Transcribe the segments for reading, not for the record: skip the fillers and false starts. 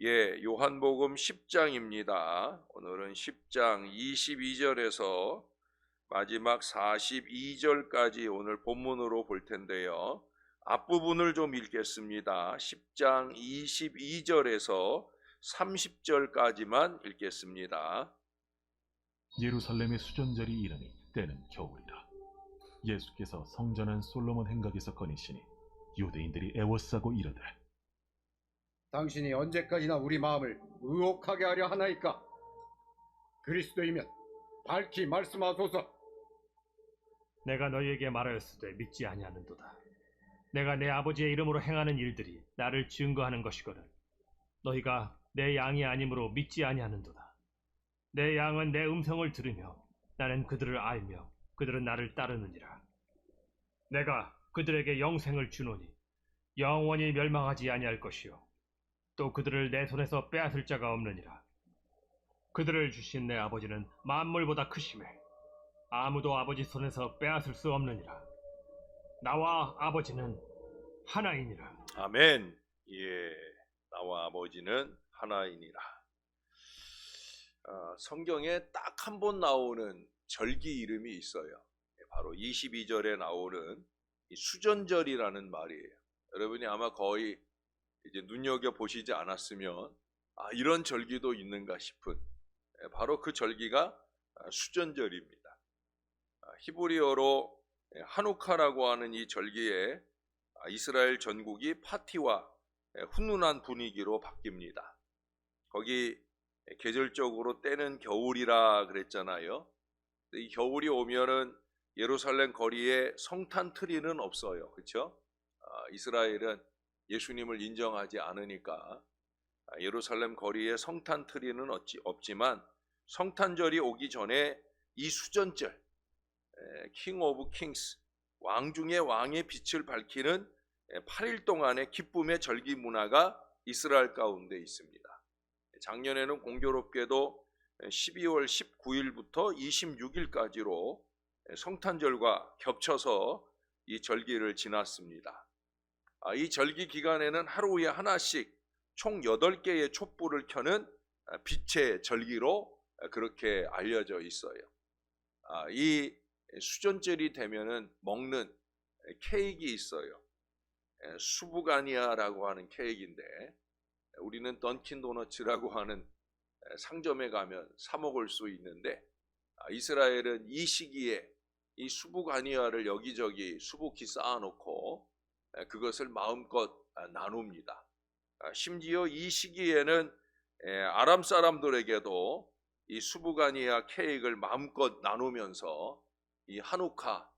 요한복음 10장입니다. 오늘은 10장 22절에서 마지막 42절까지 오늘 본문으로 볼 텐데요. 앞부분을 좀 읽겠습니다. 10장 22절에서 30절까지만 읽겠습니다. 예루살렘의 수전절이 이르니 때는 겨울이라. 예수께서 성전한 솔로몬 행각에서 거니시니 유대인들이 애워싸고 이르되 당신이 언제까지나 우리 마음을 의혹하게 하려 하나이까? 그리스도이면 밝히 말씀하소서. 내가 너희에게 말하였으되 믿지 아니하는도다. 내가 내 아버지의 이름으로 행하는 일들이 나를 증거하는 것이거든 너희가 내 양이 아니므로 믿지 아니하는도다. 내 양은 내 음성을 들으며 나는 그들을 알며 그들은 나를 따르느니라. 내가 그들에게 영생을 주노니 영원히 멸망하지 아니할 것이요 또 그들을 내 손에서 빼앗을 자가 없느니라. 그들을 주신 내 아버지는 만물보다 크심에 아무도 아버지 손에서 빼앗을 수 없느니라. 나와 아버지는 하나이니라. 아멘. 나와 아버지는 하나이니라. 성경에 딱 한 번 나오는 절기 이름이 있어요. 바로 22절에 나오는 이 수전절이라는 말이에요. 여러분이 아마 거의 이제 눈여겨 보시지 않았으면 이런 절기도 있는가 싶은 바로 그 절기가 수전절입니다. 히브리어로 하누카라고 하는 이 절기에 이스라엘 전국이 파티와 훈훈한 분위기로 바뀝니다. 거기 계절적으로 때는 겨울이라 그랬잖아요. 이 겨울이 오면은 예루살렘 거리에 성탄 트리는 없어요. 그렇죠? 이스라엘은 예수님을 인정하지 않으니까 예루살렘 거리에 성탄 트리는 없지만 성탄절이 오기 전에 이 수전절, 킹 오브 킹스, 왕 중의 왕의 빛을 밝히는 8일 동안의 기쁨의 절기 문화가 이스라엘 가운데 있습니다. 작년에는 공교롭게도 12월 19일부터 26일까지로 성탄절과 겹쳐서 이 절기를 지났습니다. 이 절기 기간에는 하루에 하나씩 총 8개의 촛불을 켜는 빛의 절기로 그렇게 알려져 있어요. 이 수전절이 되면은 먹는 케이크 있어요. 수부가니아라고 하는 케이크인데 우리는 던킨 도너츠라고 하는 상점에 가면 사 먹을 수 있는데 이스라엘은 이 시기에 이 수부가니아를 여기저기 수북히 쌓아놓고 그것을 마음껏 나눕니다. 심지어 이 시기에는 아람 사람들에게도 이 수부가니아 케이크를 마음껏 나누면서 이 하누카,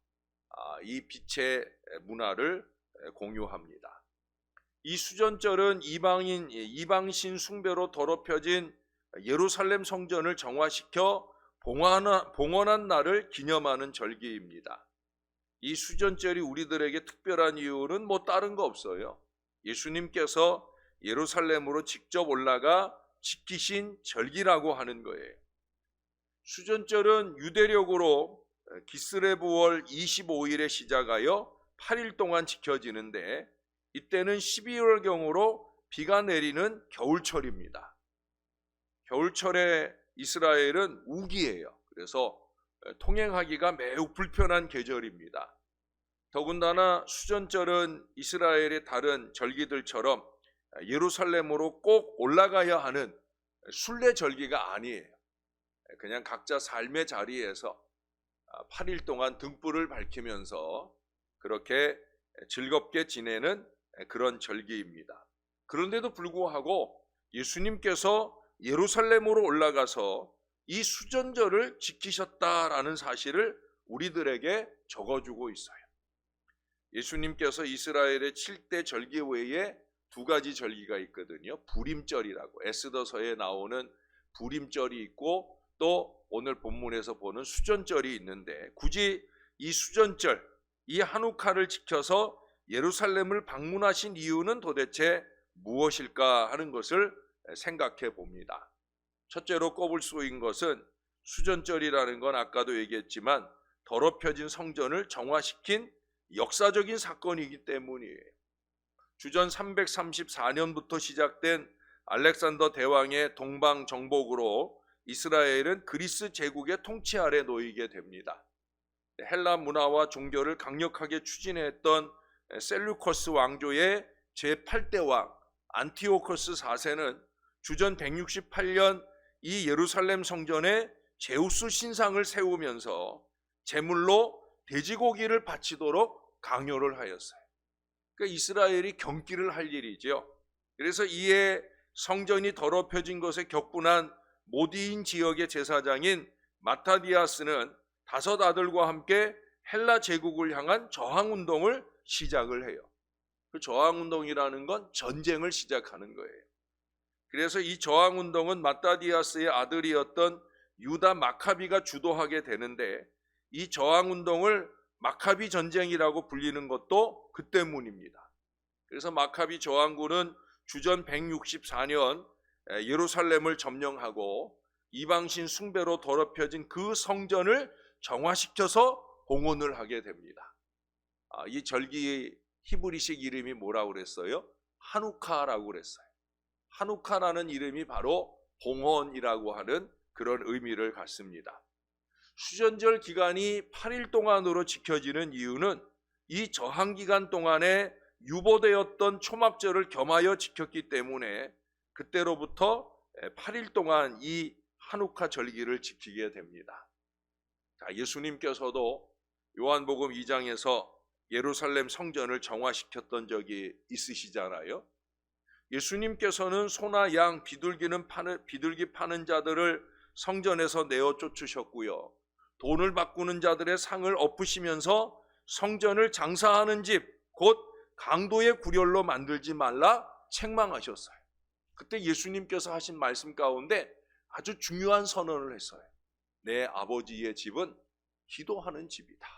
이 빛의 문화를 공유합니다. 이 수전절은 이방신 숭배로 더럽혀진 예루살렘 성전을 정화시켜 봉헌한 날을 기념하는 절기입니다. 이 수전절이 우리들에게 특별한 이유는 다른 거 없어요. 예수님께서 예루살렘으로 직접 올라가 지키신 절기라고 하는 거예요. 수전절은 유대력으로 기스레브월 25일에 시작하여 8일 동안 지켜지는데 이때는 12월경으로 비가 내리는 겨울철입니다. 겨울철에 이스라엘은 우기예요. 그래서 통행하기가 매우 불편한 계절입니다. 더군다나 수전절은 이스라엘의 다른 절기들처럼 예루살렘으로 꼭 올라가야 하는 순례 절기가 아니에요. 그냥 각자 삶의 자리에서 8일 동안 등불을 밝히면서 그렇게 즐겁게 지내는 그런 절기입니다. 그런데도 불구하고 예수님께서 예루살렘으로 올라가서 이 수전절을 지키셨다라는 사실을 우리들에게 적어주고 있어요. 예수님께서 이스라엘의 7대 절기 외에 2가지 절기가 있거든요. 부림절이라고 에스더서에 나오는 부림절이 있고 또 오늘 본문에서 보는 수전절이 있는데 굳이 이 수전절, 이 하누카를 지켜서 예루살렘을 방문하신 이유는 도대체 무엇일까 하는 것을 생각해 봅니다. 첫째로 꼽을 수 있는 것은 수전절이라는 건 아까도 얘기했지만 더럽혀진 성전을 정화시킨 역사적인 사건이기 때문이에요. 주전 334년부터 시작된 알렉산더 대왕의 동방 정복으로 이스라엘은 그리스 제국의 통치 아래 놓이게 됩니다. 헬라 문화와 종교를 강력하게 추진했던 셀루커스 왕조의 제8대 왕 안티오코스 4세는 주전 168년 이 예루살렘 성전에 제우스 신상을 세우면서 제물로 돼지고기를 바치도록 강요를 하였어요. 그러니까 이스라엘이 경기를 할 일이죠. 그래서 이에 성전이 더럽혀진 것에 격분한 모디인 지역의 제사장인 마타디아스는 5 아들과 함께 헬라 제국을 향한 저항운동을 시작을 해요. 그 저항운동이라는 건 전쟁을 시작하는 거예요. 그래서 이 저항운동은 마타디아스의 아들이었던 유다 마카비가 주도하게 되는데, 이 저항운동을 마카비 전쟁이라고 불리는 것도 그 때문입니다. 그래서 마카비 저항군은 주전 164년 예루살렘을 점령하고 이방신 숭배로 더럽혀진 그 성전을 정화시켜서 봉헌을 하게 됩니다. 이 절기 히브리식 이름이 뭐라고 그랬어요? 하누카라고 그랬어요. 하누카라는 이름이 바로 봉헌이라고 하는 그런 의미를 갖습니다. 수전절 기간이 8일 동안으로 지켜지는 이유는 이 저항 기간 동안에 유보되었던 초막절을 겸하여 지켰기 때문에 그때로부터 8일 동안 이 하누카 절기를 지키게 됩니다. 자, 예수님께서도 요한복음 2장에서 예루살렘 성전을 정화시켰던 적이 있으시잖아요. 예수님께서는 소나 양, 비둘기 파는 자들을 성전에서 내어 쫓으셨고요. 돈을 바꾸는 자들의 상을 엎으시면서 성전을 장사하는 집, 곧 강도의 구렬로 만들지 말라 책망하셨어요. 그때 예수님께서 하신 말씀 가운데 아주 중요한 선언을 했어요. 내 아버지의 집은 기도하는 집이다.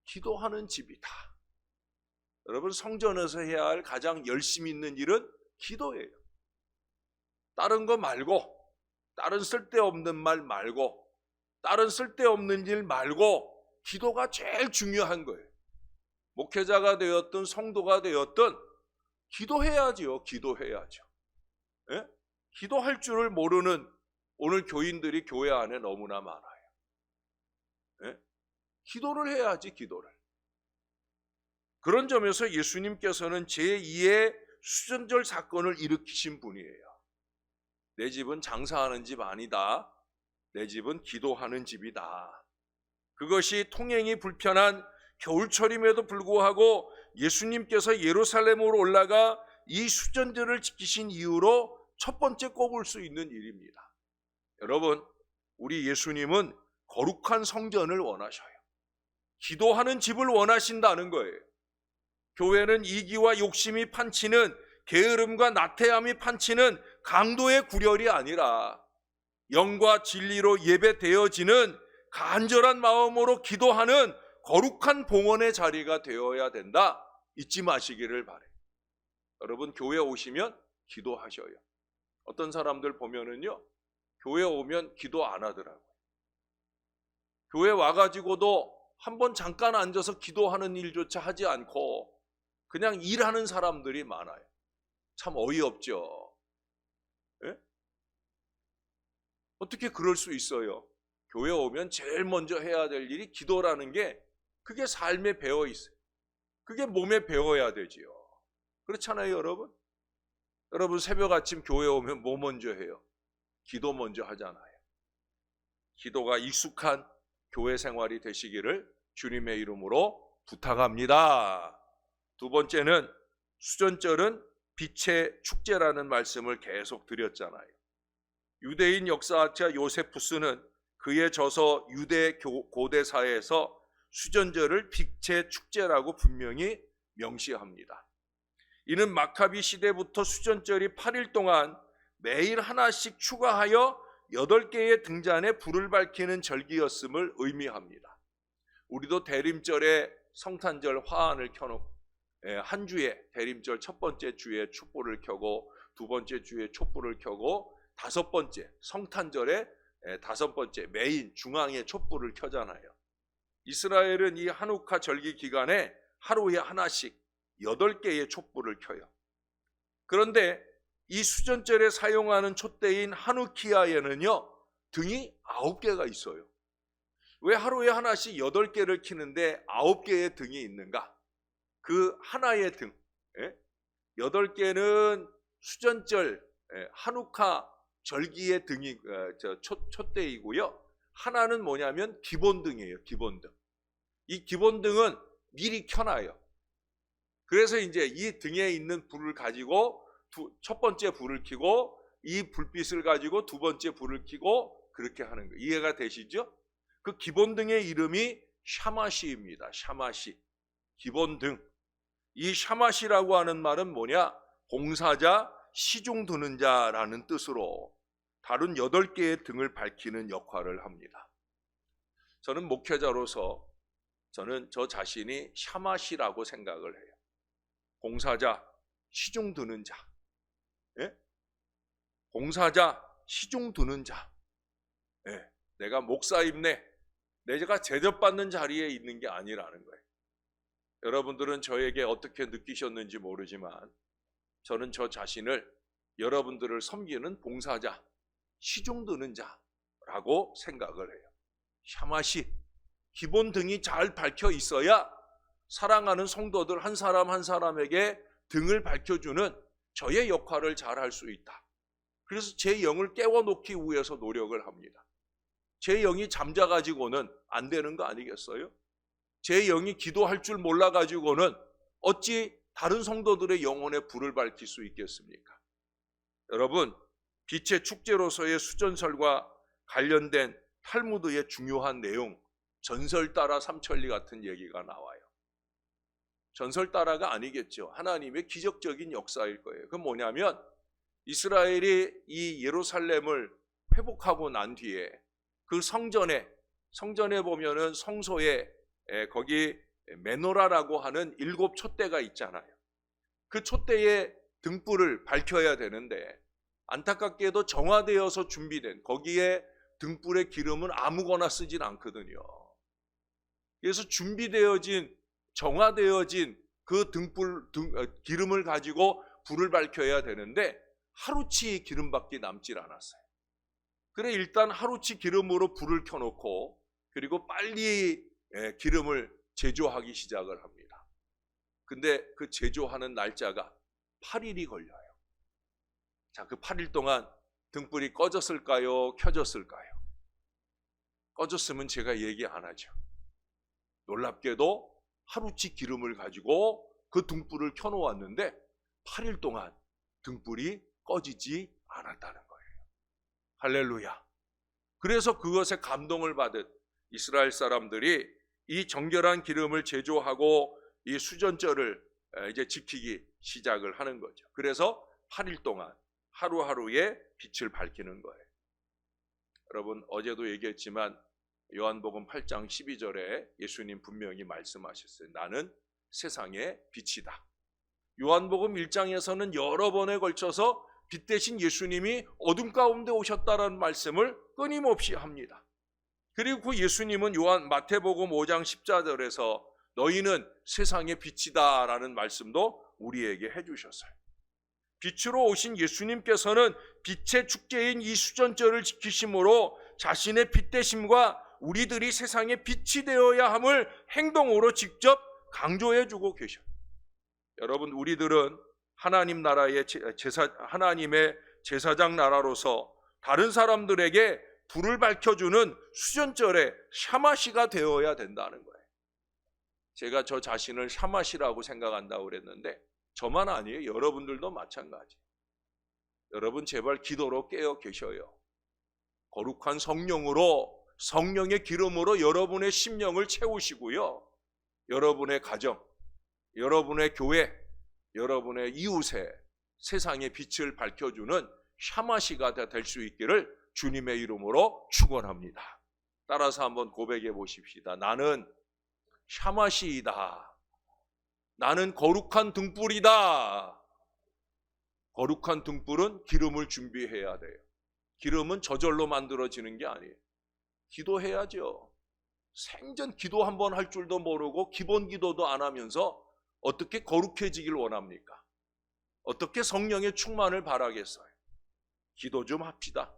기도하는 집이다. 여러분, 성전에서 해야 할 가장 열심히 있는 일은 기도예요. 다른 거 말고, 다른 쓸데없는 말 말고, 다른 쓸데없는 일 말고 기도가 제일 중요한 거예요. 목회자가 되었든 성도가 되었든 기도해야지요. 기도해야죠. 예? 기도할 줄을 모르는 오늘 교인들이 교회 안에 너무나 많아요. 예? 기도를 해야지, 기도를. 그런 점에서 예수님께서는 제2의 수전절 사건을 일으키신 분이에요. 내 집은 장사하는 집 아니다. 내 집은 기도하는 집이다. 그것이 통행이 불편한 겨울철임에도 불구하고 예수님께서 예루살렘으로 올라가 이 수전절을 지키신 이유로 첫 번째 꼽을 수 있는 일입니다. 여러분, 우리 예수님은 거룩한 성전을 원하셔요. 기도하는 집을 원하신다는 거예요. 교회는 이기와 욕심이 판치는, 게으름과 나태함이 판치는 강도의 구렬이 아니라 영과 진리로 예배되어지는 간절한 마음으로 기도하는 거룩한 봉헌의 자리가 되어야 된다. 잊지 마시기를 바라요. 여러분, 교회 오시면 기도하셔요. 어떤 사람들 보면은요, 교회 오면 기도 안 하더라고요. 교회 와가지고도 한번 잠깐 앉아서 기도하는 일조차 하지 않고 그냥 일하는 사람들이 많아요. 참 어이없죠. 예? 어떻게 그럴 수 있어요? 교회 오면 제일 먼저 해야 될 일이 기도라는 게, 그게 삶에 배어 있어요. 그게 몸에 배워야 되지요. 그렇잖아요, 여러분? 여러분, 새벽 아침 교회 오면 뭐 먼저 해요? 기도 먼저 하잖아요. 기도가 익숙한 교회 생활이 되시기를 주님의 이름으로 부탁합니다. 두 번째는, 수전절은 빛의 축제라는 말씀을 계속 드렸잖아요. 유대인 역사학자 요세푸스는 그의 저서 유대 고대사에서 수전절을 빛의 축제라고 분명히 명시합니다. 이는 마카비 시대부터 수전절이 8일 동안 매일 하나씩 추가하여 8개의 등잔에 불을 밝히는 절기였음을 의미합니다. 우리도 대림절에 성탄절 화환을 켜놓고 한 주에, 대림절 첫 번째 주에 촛불을 켜고, 두 번째 주에 촛불을 켜고, 다섯 번째 성탄절에 다섯 번째 메인 중앙에 촛불을 켜잖아요. 이스라엘은 이 하누카 절기 기간에 하루에 하나씩 8개의 촛불을 켜요. 그런데 이 수전절에 사용하는 촛대인 하누키아에는요 등이 9개가 있어요. 왜 하루에 하나씩 8개를 켜는데 9개의 등이 있는가? 그 하나의 등, 8개는 수전절 하누카 절기의 등이 촛대이고요. 하나는 뭐냐면 기본등이에요. 기본등. 이 기본등은 미리 켜놔요. 그래서 이제 이 등에 있는 불을 가지고 첫 번째 불을 켜고 이 불빛을 가지고 두 번째 불을 켜고 그렇게 하는 거예요. 이해가 되시죠? 그 기본등의 이름이 샤마시입니다. 샤마시. 기본등. 이 샤마시라고 하는 말은 뭐냐? 봉사자, 시중 드는 자라는 뜻으로 다른 8개의 등을 밝히는 역할을 합니다. 저는 목회자로서 저는 저 자신이 샤마시라고 생각을 해요. 봉사자, 시중 드는 자. 봉사자, 시중 드는 자. 내가 목사임내, 내가 제접받는 자리에 있는 게 아니라는 거예요. 여러분들은 저에게 어떻게 느끼셨는지 모르지만 저는 저 자신을 여러분들을 섬기는 봉사자, 시중 드는 자라고 생각을 해요. 샤마시, 기본 등이 잘 밝혀 있어야 사랑하는 성도들 한 사람 한 사람에게 등을 밝혀주는 저의 역할을 잘 할 수 있다. 그래서 제 영을 깨워놓기 위해서 노력을 합니다. 제 영이 잠자가지고는 안 되는 거 아니겠어요? 제 영이 기도할 줄 몰라가지고는 어찌 다른 성도들의 영혼에 불을 밝힐 수 있겠습니까? 여러분, 빛의 축제로서의 수전설과 관련된 탈무드의 중요한 내용, 전설 따라 삼천리 같은 얘기가 나와요. 전설 따라가 아니겠죠. 하나님의 기적적인 역사일 거예요. 그건 뭐냐면 이스라엘이 이 예루살렘을 회복하고 난 뒤에 그 성전에 보면은 성소에 거기 메노라라고 하는 7 촛대가 있잖아요. 그 촛대의 등불을 밝혀야 되는데 안타깝게도 정화되어서 준비된 거기에 등불의 기름은 아무거나 쓰진 않거든요. 그래서 준비되어진 정화되어진 그 기름을 가지고 불을 밝혀야 되는데 하루치 기름밖에 남질 않았어요. 그래 일단 하루치 기름으로 불을 켜놓고 그리고 빨리 기름을 제조하기 시작을 합니다. 근데 그 제조하는 날짜가 8일이 걸려요. 자, 그 8일 동안 등불이 꺼졌을까요? 켜졌을까요? 꺼졌으면 제가 얘기 안 하죠. 놀랍게도 하루치 기름을 가지고 그 등불을 켜놓았는데 8일 동안 등불이 꺼지지 않았다는 거예요. 할렐루야. 그래서 그것에 감동을 받은 이스라엘 사람들이 이 정결한 기름을 제조하고 이 수전절을 이제 지키기 시작을 하는 거죠. 그래서 8일 동안 하루하루의 빛을 밝히는 거예요. 여러분 어제도 얘기했지만 요한복음 8장 12절에 예수님 분명히 말씀하셨어요. 나는 세상의 빛이다. 요한복음 1장에서는 여러 번에 걸쳐서 빛 대신 예수님이 어둠 가운데 오셨다라는 말씀을 끊임없이 합니다. 그리고 그 예수님은 마태복음 5장 14절에서 너희는 세상의 빛이다 라는 말씀도 우리에게 해주셨어요. 빛으로 오신 예수님께서는 빛의 축제인 이 수전절을 지키심으로 자신의 빛 대심과 우리들이 세상의 빛이 되어야 함을 행동으로 직접 강조해주고 계셔요. 여러분 우리들은 하나님 나라의 하나님의 제사장 나라로서 다른 사람들에게 불을 밝혀주는 수전절의 샤마시가 되어야 된다는 거예요. 제가 저 자신을 샤마시라고 생각한다고 그랬는데 저만 아니에요. 여러분들도 마찬가지. 여러분 제발 기도로 깨어 계셔요. 거룩한 성령으로 성령의 기름으로 여러분의 심령을 채우시고요. 여러분의 가정, 여러분의 교회, 여러분의 이웃에 세상의 빛을 밝혀주는 샤마시가 될 수 있기를 주님의 이름으로 축원합니다. 따라서 한번 고백해 보십시다. 나는 샤마시이다. 나는 거룩한 등불이다. 거룩한 등불은 기름을 준비해야 돼요. 기름은 저절로 만들어지는 게 아니에요. 기도해야죠. 생전 기도 한번 할 줄도 모르고 기본 기도도 안 하면서 어떻게 거룩해지길 원합니까? 어떻게 성령의 충만을 바라겠어요? 기도 좀 합시다.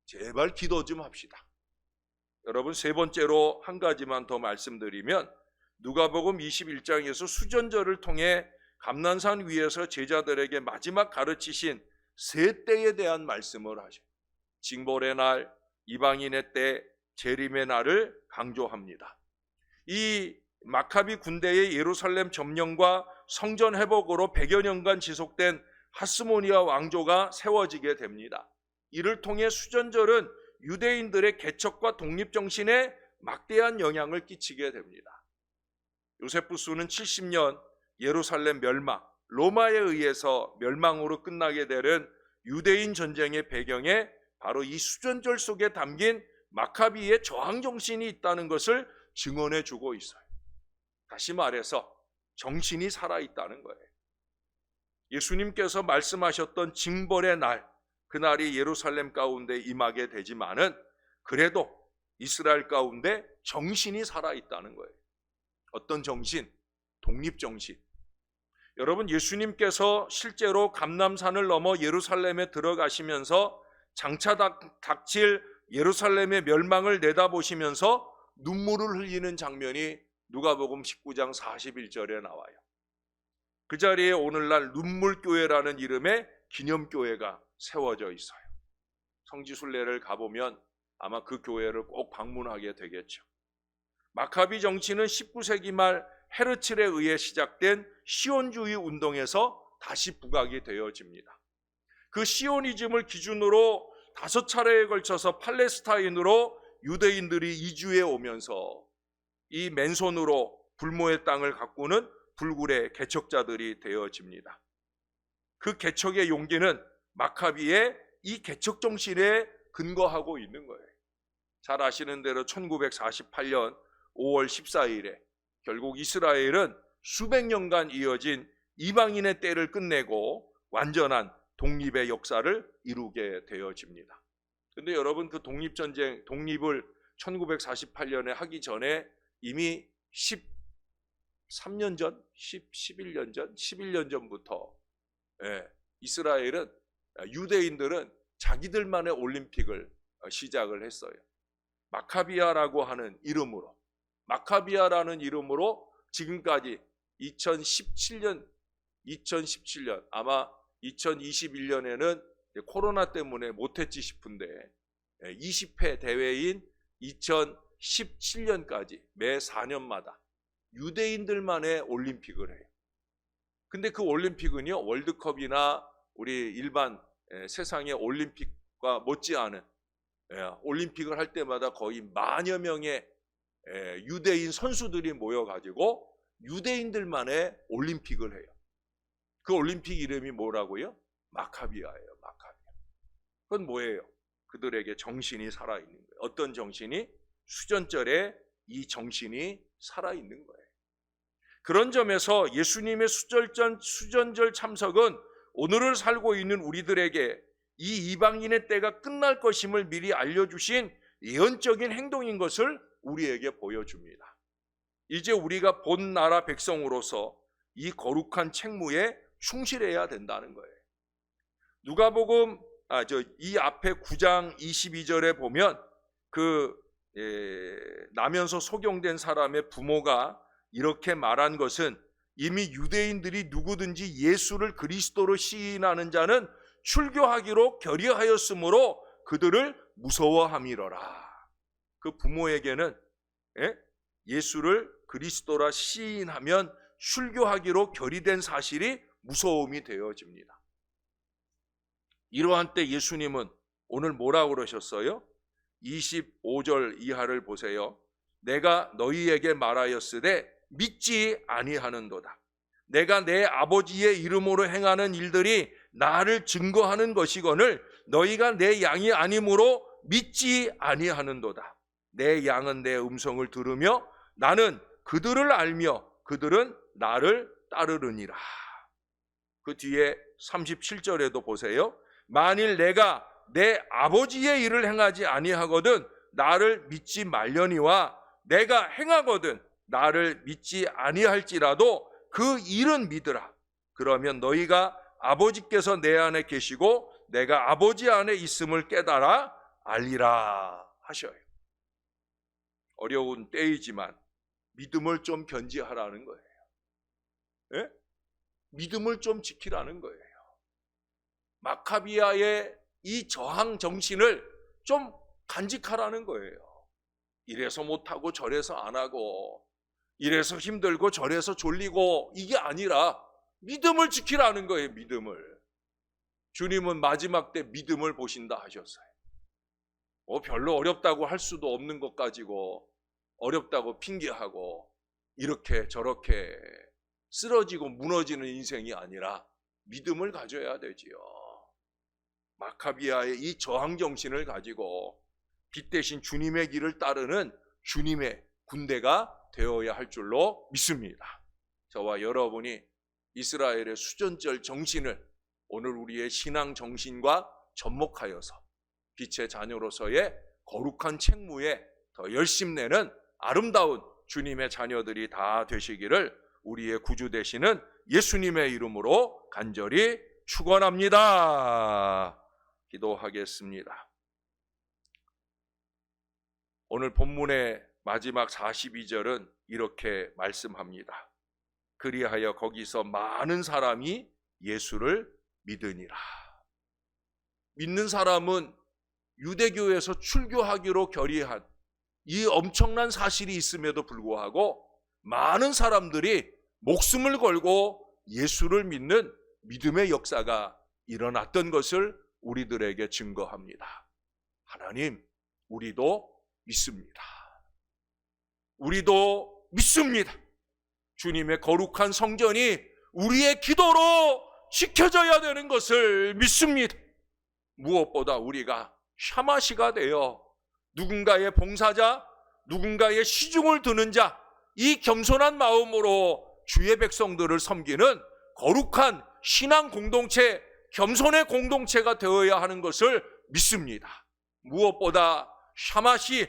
제발 기도 좀 합시다. 여러분, 세 번째로 한 가지만 더 말씀드리면 누가복음 21장에서 수전절을 통해 감난산 위에서 제자들에게 마지막 가르치신 세 때에 대한 말씀을 하셔요. 징벌의 날, 이방인의 때, 재림의 날을 강조합니다. 이 마카비 군대의 예루살렘 점령과 성전 회복으로 100여 년간 지속된 하스모니아 왕조가 세워지게 됩니다. 이를 통해 수전절은 유대인들의 개척과 독립정신에 막대한 영향을 끼치게 됩니다. 요세푸스는 70년 예루살렘 멸망, 로마에 의해서 멸망으로 끝나게 되는 유대인 전쟁의 배경에 바로 이 수전절 속에 담긴 마카비의 저항 정신이 있다는 것을 증언해 주고 있어요. 다시 말해서 정신이 살아있다는 거예요. 예수님께서 말씀하셨던 징벌의 날, 그날이 예루살렘 가운데 임하게 되지만은 그래도 이스라엘 가운데 정신이 살아있다는 거예요. 어떤 정신? 독립정신. 여러분, 예수님께서 실제로 감람산을 넘어 예루살렘에 들어가시면서 장차 닥칠 예루살렘의 멸망을 내다보시면서 눈물을 흘리는 장면이 누가복음 19장 41절에 나와요. 그 자리에 오늘날 눈물교회라는 이름의 기념교회가 세워져 있어요. 성지순례를 가보면 아마 그 교회를 꼭 방문하게 되겠죠. 마카비 정치는 19세기 말 헤르칠에 의해 시작된 시온주의 운동에서 다시 부각이 되어집니다. 그 시오니즘을 기준으로 5차례에 걸쳐서 팔레스타인으로 유대인들이 이주해 오면서 이 맨손으로 불모의 땅을 가꾸는 불굴의 개척자들이 되어집니다. 그 개척의 용기는 마카비의 이 개척 정신에 근거하고 있는 거예요. 잘 아시는 대로 1948년 5월 14일에 결국 이스라엘은 수백 년간 이어진 이방인의 때를 끝내고 완전한 독립의 역사를 이루게 되어집니다. 근데 여러분, 그 독립전쟁, 독립을 1948년에 하기 전에 이미 13년 전, 11년 전, 11년 전부터 이스라엘은, 유대인들은 자기들만의 올림픽을 시작을 했어요. 마카비아라고 하는 이름으로, 마카비아라는 이름으로 지금까지 2017년 아마 2021년에는 코로나 때문에 못했지 싶은데 20회 대회인 2017년까지 매 4년마다 유대인들만의 올림픽을 해요. 근데 그 올림픽은요, 월드컵이나 우리 일반 세상의 올림픽과 못지않은 올림픽을 할 때마다 거의 만여 명의 유대인 선수들이 모여가지고 유대인들만의 올림픽을 해요. 그 올림픽 이름이 뭐라고요? 마카비아예요. 마카비아. 그건 뭐예요? 그들에게 정신이 살아있는 거예요. 어떤 정신이? 수전절에 이 정신이 살아있는 거예요. 그런 점에서 예수님의 수전절 참석은 오늘을 살고 있는 우리들에게 이 이방인의 때가 끝날 것임을 미리 알려주신 예언적인 행동인 것을 우리에게 보여줍니다. 이제 우리가 본 나라 백성으로서 이 거룩한 책무에 충실해야 된다는 거예요. 누가복음 이 앞에 9장 22절에 보면 나면서 속용된 사람의 부모가 이렇게 말한 것은 이미 유대인들이 누구든지 예수를 그리스도로 시인하는 자는 출교하기로 결의하였으므로 그들을 무서워함이러라. 그 부모에게는 예수를 그리스도라 시인하면 출교하기로 결의된 사실이 무서움이 되어집니다. 이러한 때 예수님은 오늘 뭐라고 그러셨어요? 25절 이하를 보세요. 내가 너희에게 말하였으되 믿지 아니하는도다. 내가 내 아버지의 이름으로 행하는 일들이 나를 증거하는 것이거늘 너희가 내 양이 아니므로 믿지 아니하는도다. 내 양은 내 음성을 들으며 나는 그들을 알며 그들은 나를 따르느니라. 그 뒤에 37절에도 보세요. 만일 내가 내 아버지의 일을 행하지 아니하거든 나를 믿지 말려니와 내가 행하거든 나를 믿지 아니할지라도 그 일은 믿으라. 그러면 너희가 아버지께서 내 안에 계시고 내가 아버지 안에 있음을 깨달아 알리라 하셔요. 어려운 때이지만 믿음을 좀 견지하라는 거예요. 예? 믿음을 좀 지키라는 거예요. 마카비아의 이 저항 정신을 좀 간직하라는 거예요. 이래서 못하고 저래서 안 하고, 이래서 힘들고 저래서 졸리고, 이게 아니라 믿음을 지키라는 거예요. 믿음을. 주님은 마지막 때 믿음을 보신다 하셨어요. 별로 어렵다고 할 수도 없는 것 가지고 어렵다고 핑계하고 이렇게 저렇게 쓰러지고 무너지는 인생이 아니라 믿음을 가져야 되지요. 마카비아의 이 저항 정신을 가지고 빛 대신 주님의 길을 따르는 주님의 군대가 되어야 할 줄로 믿습니다. 저와 여러분이 이스라엘의 수전절 정신을 오늘 우리의 신앙 정신과 접목하여서 빛의 자녀로서의 거룩한 책무에 더 열심내는 아름다운 주님의 자녀들이 다 되시기를 우리의 구주 되시는 예수님의 이름으로 간절히 축원합니다. 기도하겠습니다. 오늘 본문의 마지막 42절은 이렇게 말씀합니다. 그리하여 거기서 많은 사람이 예수를 믿으니라. 믿는 사람은 유대교에서 출교하기로 결의한 이 엄청난 사실이 있음에도 불구하고 많은 사람들이 목숨을 걸고 예수를 믿는 믿음의 역사가 일어났던 것을 우리들에게 증거합니다. 하나님, 우리도 믿습니다. 우리도 믿습니다. 주님의 거룩한 성전이 우리의 기도로 지켜져야 되는 것을 믿습니다. 무엇보다 우리가 샤마시가 되어 누군가의 봉사자, 누군가의 시중을 드는 자, 이 겸손한 마음으로 주의 백성들을 섬기는 거룩한 신앙 공동체, 겸손의 공동체가 되어야 하는 것을 믿습니다. 무엇보다 샤마시,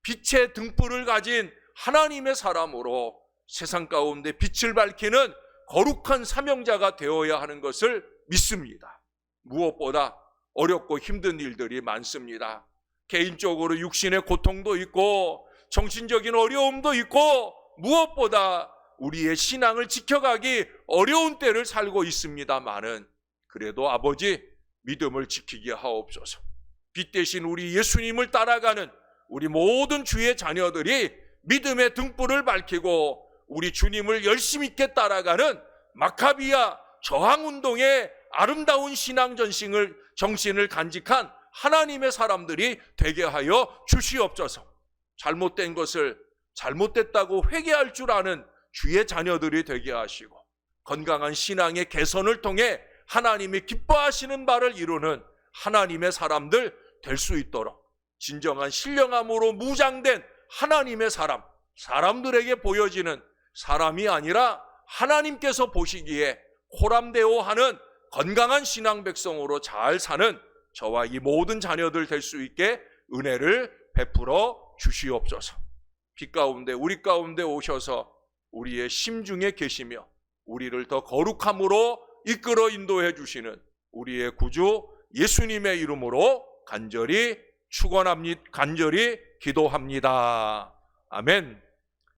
빛의 등불을 가진 하나님의 사람으로 세상 가운데 빛을 밝히는 거룩한 사명자가 되어야 하는 것을 믿습니다. 무엇보다 어렵고 힘든 일들이 많습니다. 개인적으로 육신의 고통도 있고 정신적인 어려움도 있고 무엇보다 우리의 신앙을 지켜가기 어려운 때를 살고 있습니다마는 그래도 아버지 믿음을 지키게 하옵소서. 빛 대신 우리 예수님을 따라가는 우리 모든 주의 자녀들이 믿음의 등불을 밝히고 우리 주님을 열심 있게 따라가는 마카비아 저항운동의 아름다운 신앙 정신을 간직한 하나님의 사람들이 되게 하여 주시옵소서. 잘못된 것을 잘못됐다고 회개할 줄 아는 주의 자녀들이 되게 하시고 건강한 신앙의 개선을 통해 하나님이 기뻐하시는 바를 이루는 하나님의 사람들 될 수 있도록 진정한 신령함으로 무장된 하나님의 사람들에게 보여지는 사람이 아니라 하나님께서 보시기에 호람대오하는 건강한 신앙 백성으로 잘 사는 저와 이 모든 자녀들 될 수 있게 은혜를 베풀어 주시옵소서. 빛 가운데 우리 가운데 오셔서 우리의 심중에 계시며 우리를 더 거룩함으로 이끌어 인도해 주시는 우리의 구주 예수님의 이름으로 간절히 축원합니다. 간절히 기도합니다. 아멘.